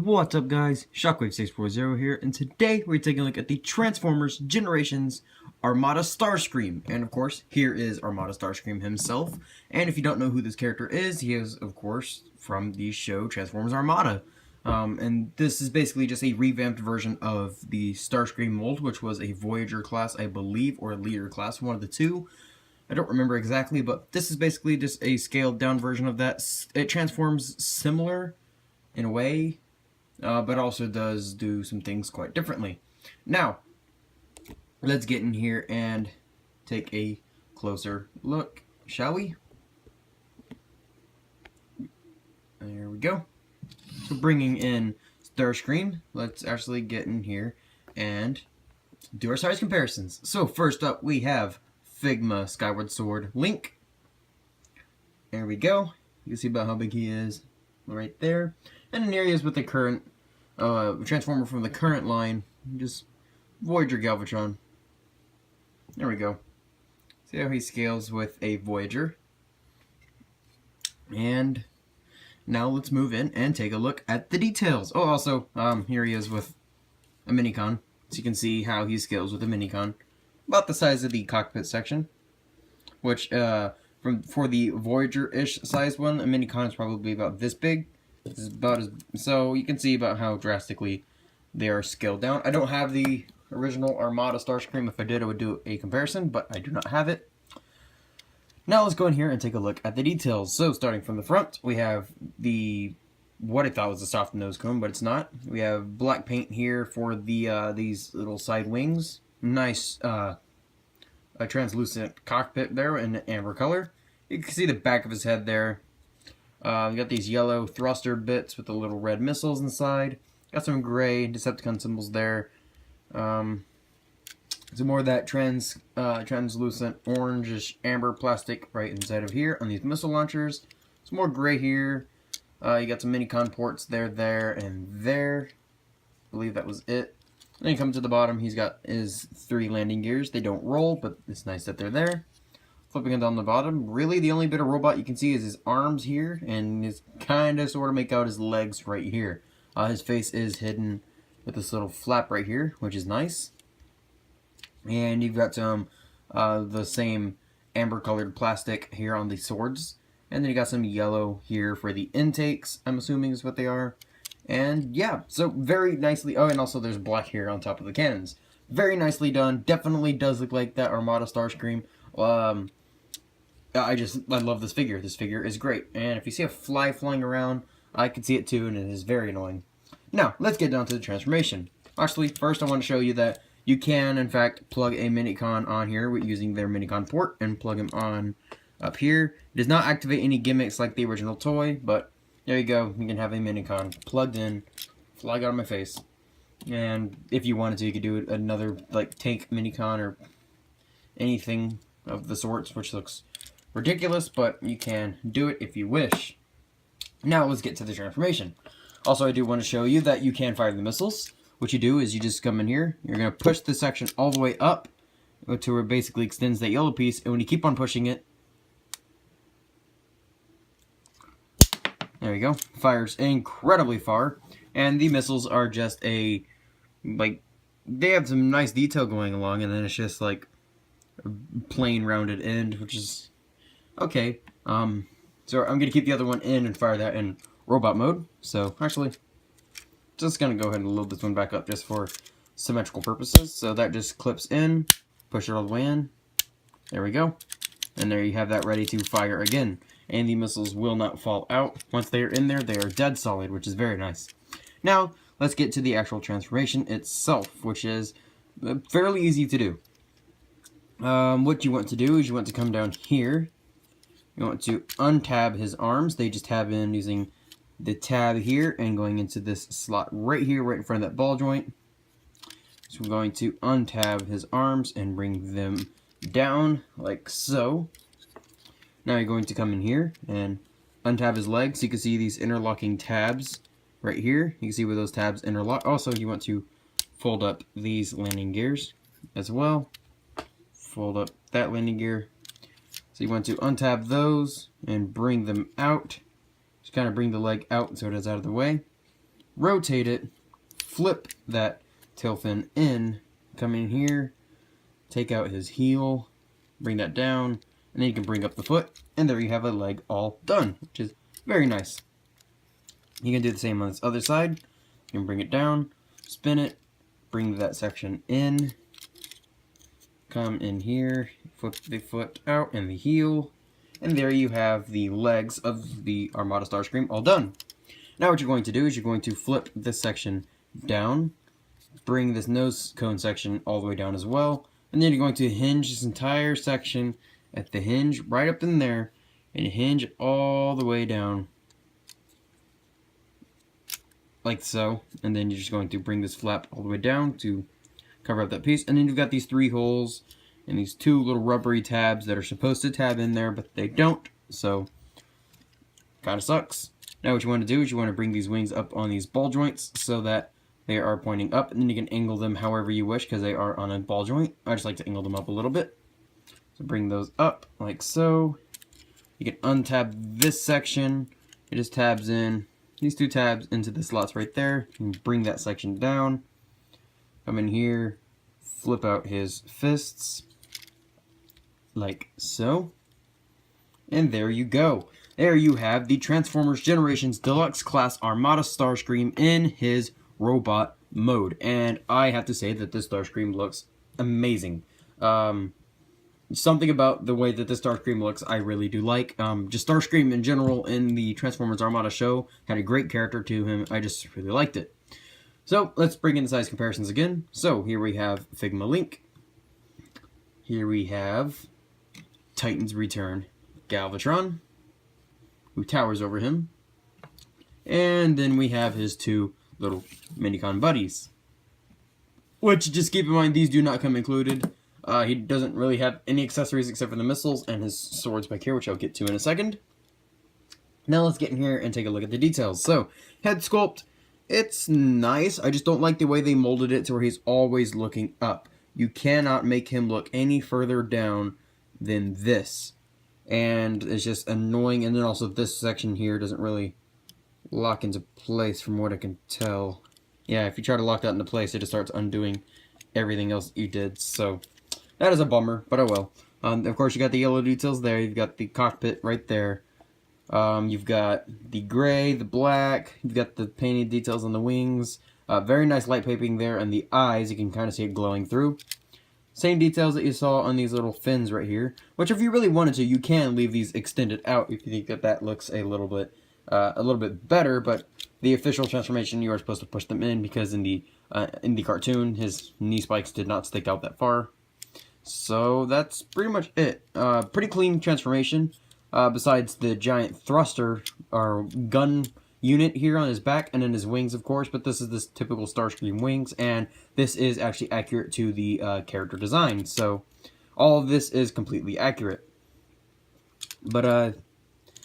What's up guys, Shockwave640 here, and today we're taking a look at the Transformers Generations Armada Starscream. And of course, here is Armada Starscream himself. And if you don't know who this character is, he is of course from the show Transformers Armada. And this is basically just a revamped version of the Starscream mold, which was a Voyager class, I believe, or a Leader class, one of the two. I don't remember exactly, but this is basically just a scaled down version of that. It transforms similar in a way, but also does do some things quite differently. Now, let's get in here and take a closer look, shall we? There we go. So bringing in Starscream, let's actually get in here and do our size comparisons. So first up we have Figma Skyward Sword Link. There we go. You can see about how big he is right there. And in areas with the current Transformer from the current line, just Voyager Galvatron. There we go. See how he scales with a Voyager. And now let's move in and take a look at the details. Oh, also, here he is with a Minicon. So you can see how he scales with a Minicon. About the size of the cockpit section. Which, for the Voyager-ish size one, a Minicon is probably about this big. This is about as, so you can see about how drastically they are scaled down. I don't have the original Armada Starscream. If I did, I would do a comparison, but I do not have it. Now let's go in here and take a look at the details. So starting from the front, we have the what I thought was a soft nose cone, but it's not. We have black paint here for the these little side wings. Nice a translucent cockpit there in amber color. You can see the back of his head there. You got these yellow thruster bits with the little red missiles inside. Got some gray Decepticon symbols there. Some more of that translucent orangish amber plastic right inside of here on these missile launchers. Some more gray here. You got some Minicon ports there, and there. I believe that was it. Then you come to the bottom, he's got his 3 landing gears. They don't roll, but it's nice that they're there. Flipping it down the bottom, really the only bit of robot you can see is his arms here, and his kind of sort of make out his legs right here. His face is hidden with this little flap right here, which is nice. And you've got some the same amber colored plastic here on the swords. And then you got some yellow here for the intakes, I'm assuming is what they are. And yeah, so very nicely, oh, and also there's black here on top of the cannons. Very nicely done, definitely does look like that Armada Starscream. I love this figure. This figure is great. And if you see a fly flying around, I can see it too, and it is very annoying. Now, let's get down to the transformation. Actually, first I want to show you that you can, in fact, plug a Minicon on here using their Minicon port and plug him on up here. It does not activate any gimmicks like the original toy, but there you go. You can have a Minicon plugged in, fly out of my face. And if you wanted to, you could do another, like, tank Minicon or anything of the sorts, which looks ridiculous, but you can do it if you wish. Now let's get to the transformation. Also, I do want to show you that you can fire the missiles. What you do is you just come in here, you're going to push this section all the way up to where it basically extends that yellow piece, and when you keep on pushing it, there you go, fires incredibly far. And the missiles are just a, like, they have some nice detail going along, and then it's just like a plain rounded end, which is okay. So I'm going to keep the other one in and fire that in robot mode. So actually, just going to go ahead and load this one back up just for symmetrical purposes. So that just clips in, push it all the way in. There we go. And there you have that ready to fire again. And the missiles will not fall out. Once they are in there, they are dead solid, which is very nice. Now, let's get to the actual transformation itself, which is fairly easy to do. What you want to do is you want to come down here. You want to untab his arms. They just tab in using the tab here and going into this slot right here, right in front of that ball joint. So we're going to untab his arms and bring them down like so. Now you're going to come in here and untab his legs. So you can see these interlocking tabs right here. You can see where those tabs interlock. Also, you want to fold up these landing gears as well. Fold up that landing gear. So you want to untab those and bring them out. Just kind of bring the leg out so it is out of the way. rotate it, flip that tail fin in, come in here, take out his heel, bring that down, and then you can bring up the foot, and there you have a leg all done, which is very nice. You can do the same on this other side. You can bring it down, spin it, bring that section in, come in here, flip the foot out and the heel, and there you have the legs of the Armada Starscream all done. Now what you're going to do is you're going to flip this section down, bring this nose cone section all the way down as well, and then you're going to hinge this entire section at the hinge right up in there, and hinge it all the way down like so, and then you're just going to bring this flap all the way down to cover up that piece, and then you've got these 3 holes and these 2 little rubbery tabs that are supposed to tab in there, but they don't, so kind of sucks. Now what you want to do is you want to bring these wings up on these ball joints so that they are pointing up, and then you can angle them however you wish because they are on a ball joint. I just like to angle them up a little bit. So bring those up like so. You can untab this section. It just tabs in these 2 tabs into the slots right there. You can bring that section down. Come in here, flip out his fists like so. And there you go. There you have the Transformers Generations Deluxe Class Armada Starscream in his robot mode. And I have to say that this Starscream looks amazing. Something about the way that this Starscream looks I really do like. Just Starscream in general in the Transformers Armada show had a great character to him. I just really liked it. So let's bring in the size comparisons again. So here we have Figma Link. Here we have Titan's Return Galvatron, who towers over him. And then we have his 2 little Minicon buddies. Which, just keep in mind, these do not come included. He doesn't really have any accessories except for the missiles and his swords back here, which I'll get to in a second. Now let's get in here and take a look at the details. So, head sculpt, it's nice. I just don't like the way they molded it to where he's always looking up. You cannot make him look any further down than this. And it's just annoying. And then also this section here doesn't really lock into place from what I can tell. Yeah, if you try to lock that into place, it just starts undoing everything else you did. So that is a bummer, but oh well. Of course, you got the yellow details there. You've got the cockpit right there. You've got the gray, the black. You've got the painted details on the wings. Very nice light piping there, and the eyes, you can kind of see it glowing through. Same details that you saw on these little fins right here, which if you really wanted to, you can leave these extended out if you think that that looks a little bit better, but the official transformation, you are supposed to push them in because in the cartoon, his knee spikes did not stick out that far. So that's pretty much it. Pretty clean transformation, besides the giant thruster or gun unit here on his back and then his wings, of course, but this is this typical Starscream wings, and this is actually accurate to the character design, so all of this is completely accurate. But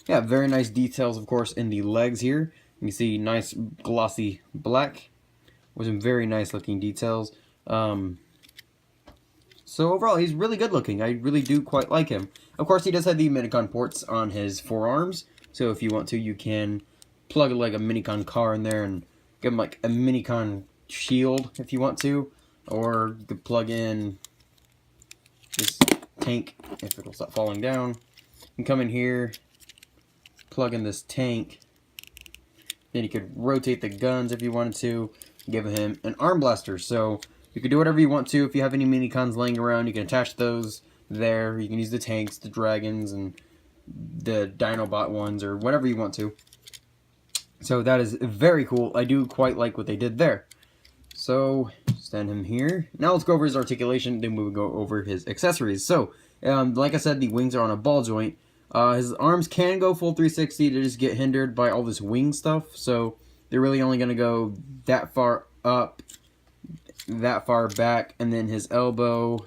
yeah, very nice details, of course, in the legs here. You can see nice glossy black with some very nice looking details. So overall, he's really good looking. I really do quite like him. Of course, he does have the Minicon ports on his forearms, so if you want to, you can plug like a Minicon car in there and give him like a Minicon shield if you want to, or you could plug in this tank if it'll stop falling down. You can come in here, plug in this tank, then you could rotate the guns if you wanted to, give him an arm blaster. So you can do whatever you want to. If you have any Minicons laying around, you can attach those there. You can use the tanks, the dragons, and the Dinobot ones, or whatever you want to. So that is very cool. I do quite like what they did there. So stand him here. Now let's go over his articulation, then we will go over his accessories. So, like I said, the wings are on a ball joint. His arms can go full 360 to just get hindered by all this wing stuff. So they're really only going to go that far up, that far back, and then his elbow,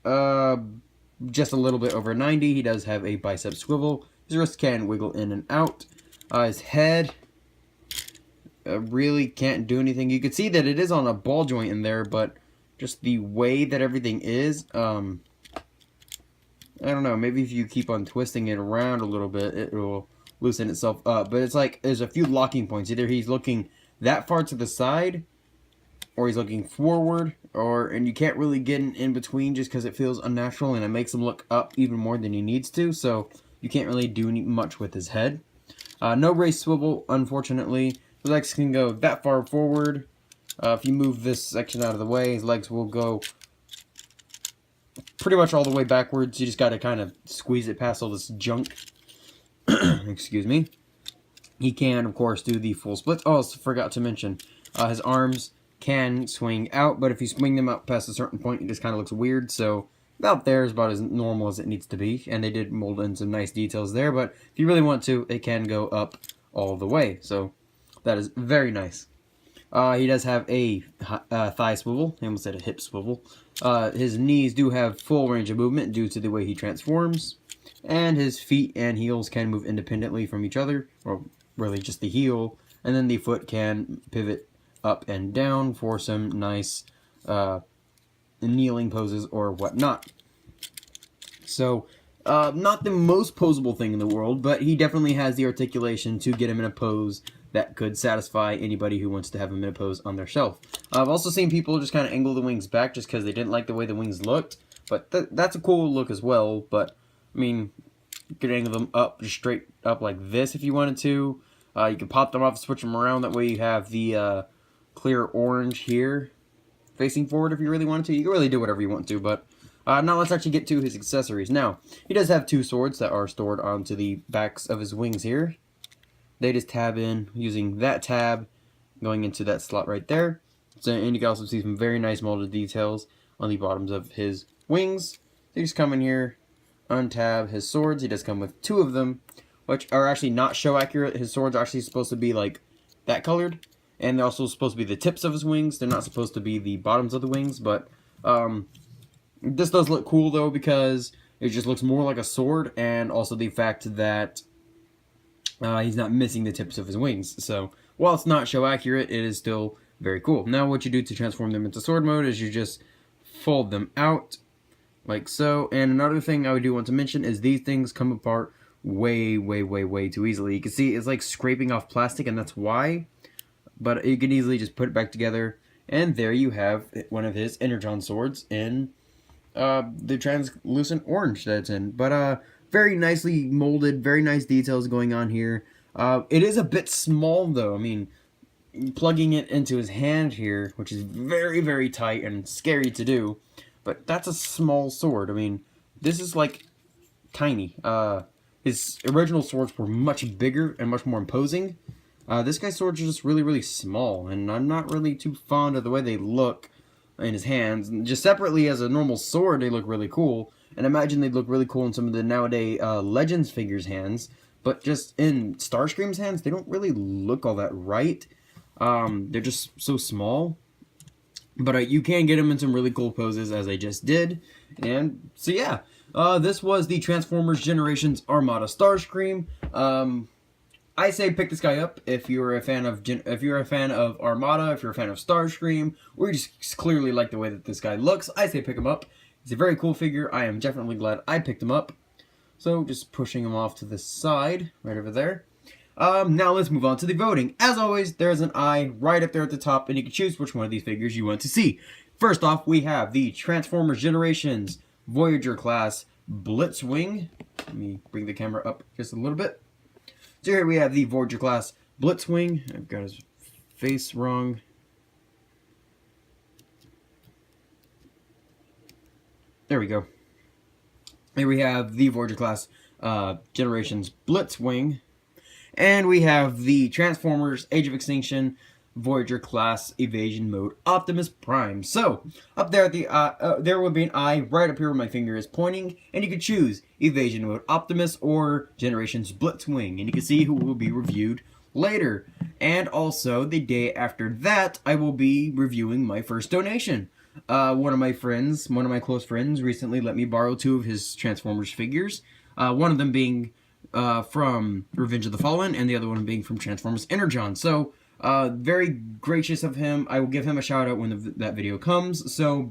just a little bit over 90. He does have a bicep swivel. His wrist can wiggle in and out. His head really can't do anything. You can see that it is on a ball joint in there, but just the way that everything is, I don't know, maybe if you keep on twisting it around a little bit, it will loosen itself up. But it's like there's a few locking points. Either he's looking that far to the side, or he's looking forward, and you can't really get in between just because it feels unnatural, and it makes him look up even more than he needs to. So you can't really do much with his head. No raised swivel, unfortunately. His legs can go that far forward. If you move this section out of the way, his legs will go pretty much all the way backwards. You just got to kind of squeeze it past all this junk. Excuse me. He can, of course, do the full splits. Oh, I forgot to mention, his arms can swing out, but if you swing them out past a certain point, it just kind of looks weird. So about there is about as normal as it needs to be, and they did mold in some nice details there. But if you really want to, it can go up all the way. So that is very nice. He does have a thigh swivel. I almost said a hip swivel. His knees do have full range of movement due to the way he transforms. And his feet and heels can move independently from each other, or really just the heel. And then the foot can pivot up and down for some nice kneeling poses or whatnot. So, not the most posable thing in the world, but he definitely has the articulation to get him in a pose that could satisfy anybody who wants to have him in a pose on their shelf. I've also seen people just kind of angle the wings back just because they didn't like the way the wings looked, but that's a cool look as well. But I mean, you could angle them up, just straight up like this if you wanted to. You can pop them off, switch them around. That way you have the clear orange here facing forward if you really wanted to. You can really do whatever you want to, but now let's actually get to his accessories. Now, he does have two swords that are stored onto the backs of his wings here. They just tab in using that tab going into that slot right there. So, and you can also see some very nice molded details on the bottoms of his wings. They just come in here, untab his swords. He does come with two of them, which are actually not show accurate. His swords are actually supposed to be like that colored, and they're also supposed to be the tips of his wings. They're not supposed to be the bottoms of the wings, but this does look cool though because it just looks more like a sword, and also the fact that he's not missing the tips of his wings. So while it's not show accurate, it is still very cool. Now what you do to transform them into sword mode is you just fold them out like so. And another thing I do want to mention is these things come apart way too easily. You can see it's like scraping off plastic, and that's why. But you can easily just put it back together, and there you have one of his Energon swords in the translucent orange that it's in. But very nicely molded, very nice details going on here. It is a bit small though. I mean, plugging it into his hand here, which is very tight and scary to do, but that's a small sword. I mean, this is like tiny. His original swords were much bigger and much more imposing. This guy's swords are just really small, and I'm not really too fond of the way they look in his hands. Just separately as a normal sword, they look really cool, and I imagine they'd look really cool in some of the nowadays Legends figures' hands, but just in Starscream's hands, they don't really look all that right. They're just so small, but you can get them in some really cool poses as I just did. And so yeah, this was the Transformers Generations Armada Starscream. I say pick this guy up if you're a fan of Armada, if you're a fan of Starscream, or you just clearly like the way that this guy looks. I say pick him up. He's a very cool figure. I am definitely glad I picked him up. So just pushing him off to the side, right over there. Now let's move on to the voting. As always, there's an eye right up there at the top, and you can choose which one of these figures you want to see. First off, we have the Transformers Generations Voyager class Blitzwing. Let me bring the camera up just a little bit. So here we have the Voyager class Blitzwing. I've got his face wrong. There we go. Here we have the Voyager class Generations Blitzwing. And we have the Transformers Age of Extinction Voyager class Evasion Mode Optimus Prime. So, up there at the there will be an eye right up here where my finger is pointing, and you can choose Evasion Mode Optimus or Generations Blitzwing, and you can see who will be reviewed later. And also, the day after that, I will be reviewing my first donation. One of my close friends, recently let me borrow two of his Transformers figures. One of them being from Revenge of the Fallen, and the other one being from Transformers Energon. So, very gracious of him. I will give him a shout out when that video comes. So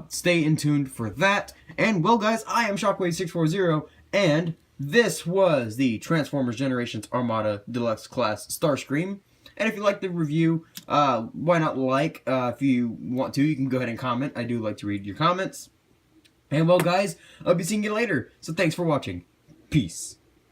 stay in tuned for that. And well guys, I am Shockwave640, and This was the Transformers Generations Armada Deluxe Class Starscream. And if you like the review, why not like? If you want to, you can go ahead and comment. I do like to read your comments. And well, guys, I'll be seeing you later. So thanks for watching. Peace.